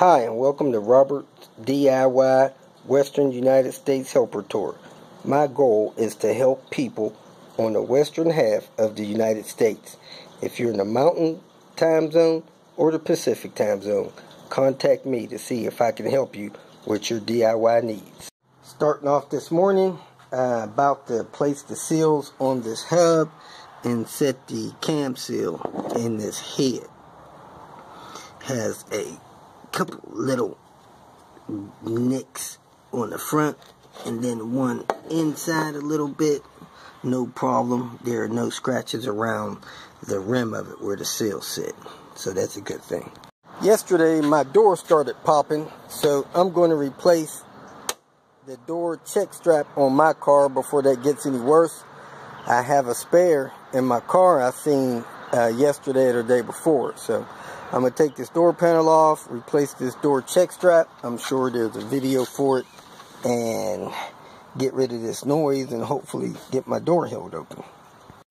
Hi, and welcome to Robert DIY Western United States Helper Tour. My goal is to help people on the western half of the United States. If you're in the Mountain Time Zone or the Pacific Time Zone, contact me to see if I can help you with your DIY needs. Starting off this morning, about to place the seals on this hub and set the cam seal in this head. Has a couple little nicks on the front and then one inside a little bit. No problem. There are no scratches around the rim of it where the seal sit, so that's a good thing. Yesterday my door started popping, so I'm going to replace the door check strap on my car before that gets any worse. I have a spare in my car I seen yesterday or the day before, so I'm going to take this door panel off, replace this door check strap. I'm sure there's a video for it, and get rid of this noise and hopefully get my door held open.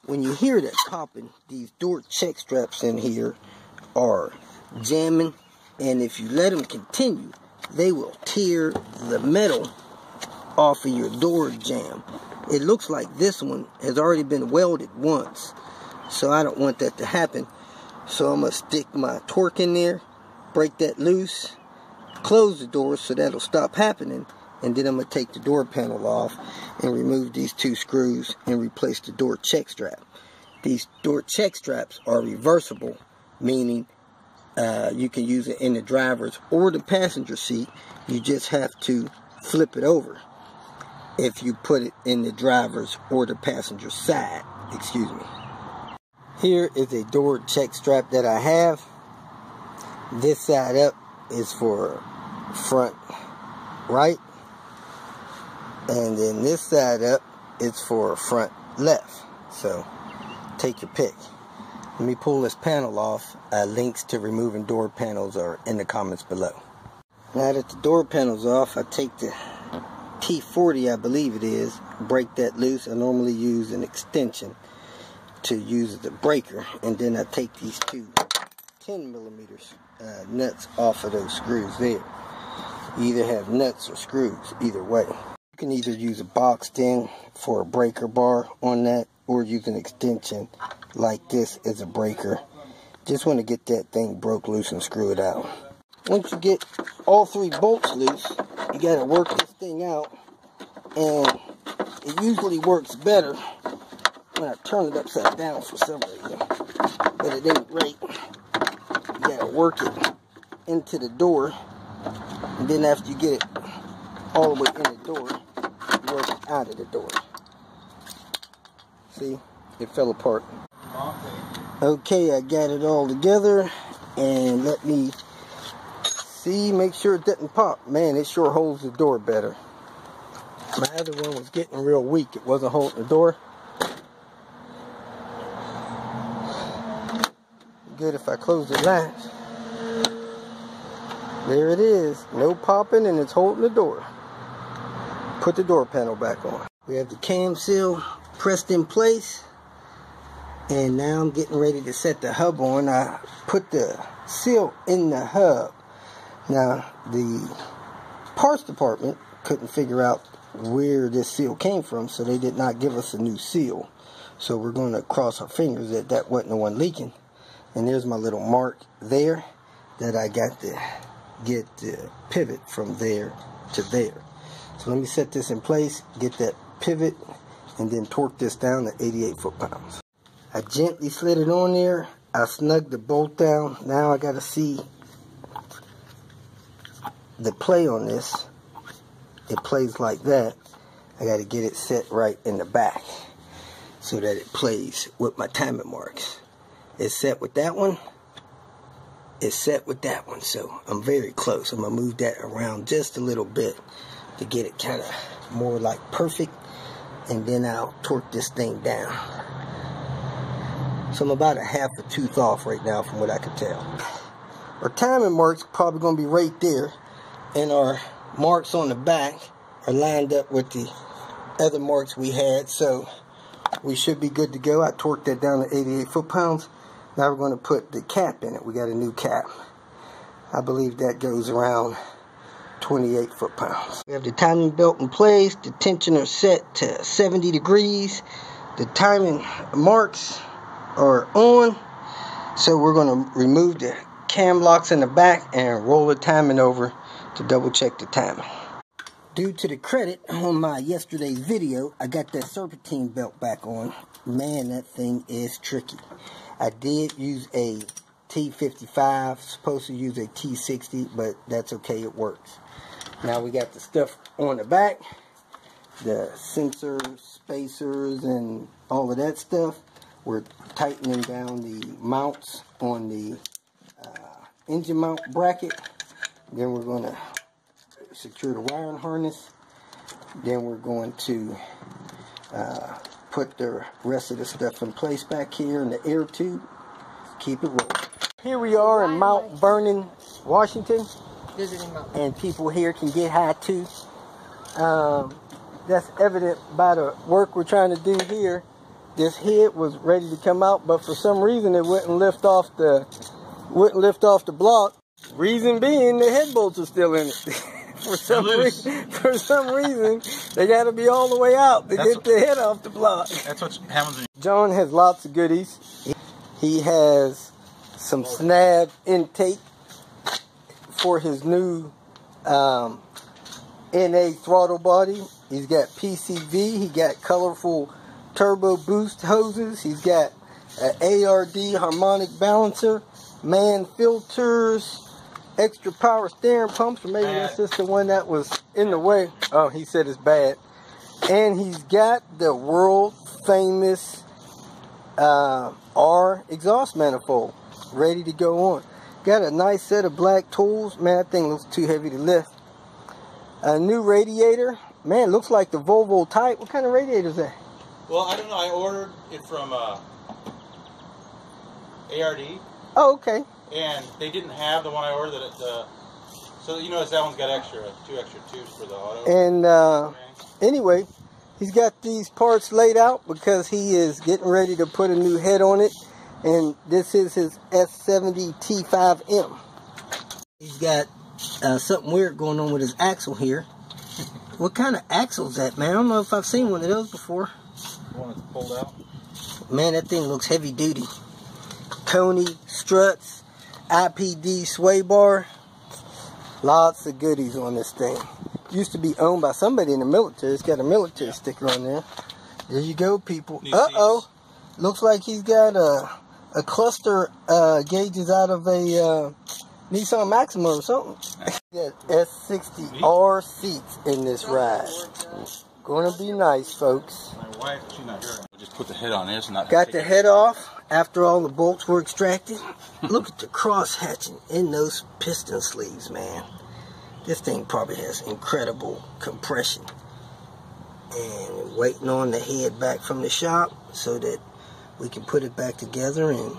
When you hear that popping, these door check straps in here are jamming, and if you let them continue, they will tear the metal off of your door jamb. It looks like this one has already been welded once, so I don't want that to happen. So I'm going to stick my torque in there, break that loose, close the door so that'll stop happening, and then I'm going to take the door panel off and remove these two screws and replace the door check strap. These door check straps are reversible, meaning you can use it in the driver's or the passenger seat. You just have to flip it over if you put it in the driver's or the passenger side, excuse me. Here is a door check strap that I have. This side up is for front right, and then this side up is for front left. So take your pick. Let me pull this panel off. Links to removing door panels are in the comments below. Now that the door panel's off, I take the T40, I believe it is, break that loose. I normally use an extension to use the breaker, and then I take these two 10mm nuts off of those screws there. You either have nuts or screws, either way. You can either use a boxed in for a breaker bar on that, or use an extension like this as a breaker. Just want to get that thing broke loose and screw it out. Once you get all three bolts loose, you got to work this thing out, and it usually works better when I turn it upside down for some reason, but at any rate, you gotta work it into the door, and then after you get it all the way in the door, you work it out of the door. See, it fell apart. Okay, I got it all together, and let me see, make sure it doesn't pop. Man, it sure holds the door better. My other one was getting real weak. It wasn't holding the door. Good if I close the latch. There it is, no popping, and it's holding the door. Put the door panel back on. We have the cam seal pressed in place, and now I'm getting ready to set the hub on. I put the seal in the hub. Now the parts department couldn't figure out where this seal came from, so they did not give us a new seal. So we're going to cross our fingers that that wasn't the one leaking. And there's my little mark there that I got to get the pivot from there to there. So let me set this in place, get that pivot, and then torque this down to 88 foot-pounds. I gently slid it on there. I snugged the bolt down. Now I got to see the play on this. It plays like that. I got to get it set right in the back so that it plays with my timing marks. It's set with that one. It's set with that one. So I'm very close. I'm going to move that around just a little bit to get it kind of more like perfect. And then I'll torque this thing down. So I'm about a half a tooth off right now from what I can tell. Our timing marks probably going to be right there. And our marks on the back are lined up with the other marks we had. So we should be good to go. I torqued that down to 88 foot-pounds. Now we're going to put the cap in it. We got a new cap. I believe that goes around 28 foot-pounds. We have the timing belt in place. The tensioner set to 70 degrees. The timing marks are on. So we're going to remove the cam locks in the back and roll the timing over to double check the timing. Due to the credit on my yesterday's video, I got that serpentine belt back on. Man, that thing is tricky. I did use a T55, supposed to use a T60, but that's okay, it works. Now we got the stuff on the back, the sensors, spacers, and all of that stuff. We're tightening down the mounts on the engine mount bracket. Then we're going to secure the wiring harness. Then we're going to put the rest of the stuff in place back here in the air tube. Keep it rolling. Here we are in Mount Vernon, Washington. And people here can get high too. That's evident by the work we're trying to do here. This head was ready to come out, but for some reason it wouldn't lift off the block. Reason being, the head bolts are still in it. For some reason, they got to be all the way out to get the head off the block. That's what happens. John has lots of goodies. He has some snap intake for his new NA throttle body. He's got PCV. He got colorful turbo boost hoses. He's got an ARD harmonic balancer, man filters, extra power steering pumps, or maybe that's just the one that was in the way. Oh, he said it's bad. And he's got the world famous R exhaust manifold ready to go on. Got a nice set of black tools. Man, that thing looks too heavy to lift. A new radiator. Man, looks like the Volvo type. What kind of radiator is that? Well, I don't know. I ordered it from ARD. Oh, okay. And they didn't have the one I ordered. So you notice that one's got two extra tubes for the auto. And anyway, he's got these parts laid out because he is getting ready to put a new head on it. And this is his S70 T5M. He's got something weird going on with his axle here. What kind of axle is that, man? I don't know if I've seen one of those before. The one that's pulled out? Man, that thing looks heavy duty. Coney struts, IPD sway bar. Lots of goodies on this thing. Used to be owned by somebody in the military. It's got a military sticker on there. There you go, people. Uh-oh. Looks like he's got a cluster gauges out of a Nissan Maxima or something. Got S60R seats in this ride. Gonna be nice, folks. My wife, she's not here. We'll just put the head on this and not. Got the head off after all the bolts were extracted. Look at the cross hatching in those piston sleeves, man. This thing probably has incredible compression. And we're waiting on the head back from the shop so that we can put it back together and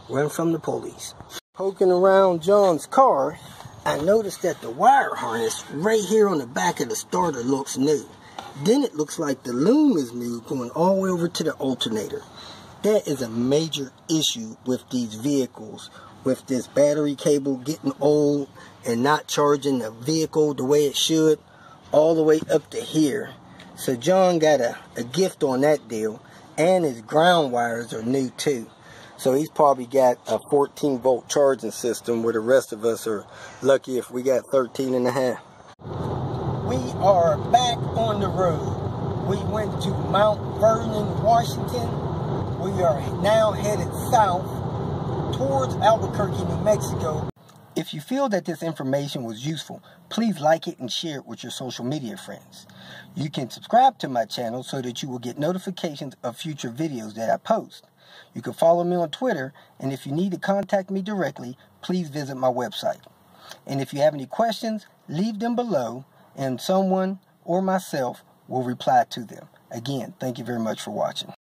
run from the police. Poking around John's car, I noticed that the wire harness right here on the back of the starter looks new. Then it looks like the loom is new, going all the way over to the alternator. That is a major issue with these vehicles, with this battery cable getting old and not charging the vehicle the way it should, all the way up to here. So John got a gift on that deal, and his ground wires are new too. So he's probably got a 14-volt charging system, where the rest of us are lucky if we got 13.5. We are back on the road. We went to Mount Vernon, Washington. We are now headed south towards Albuquerque, New Mexico. If you feel that this information was useful, please like it and share it with your social media friends. You can subscribe to my channel so that you will get notifications of future videos that I post. You can follow me on Twitter, and if you need to contact me directly, please visit my website. And if you have any questions, leave them below, and someone or myself will reply to them. Again, thank you very much for watching.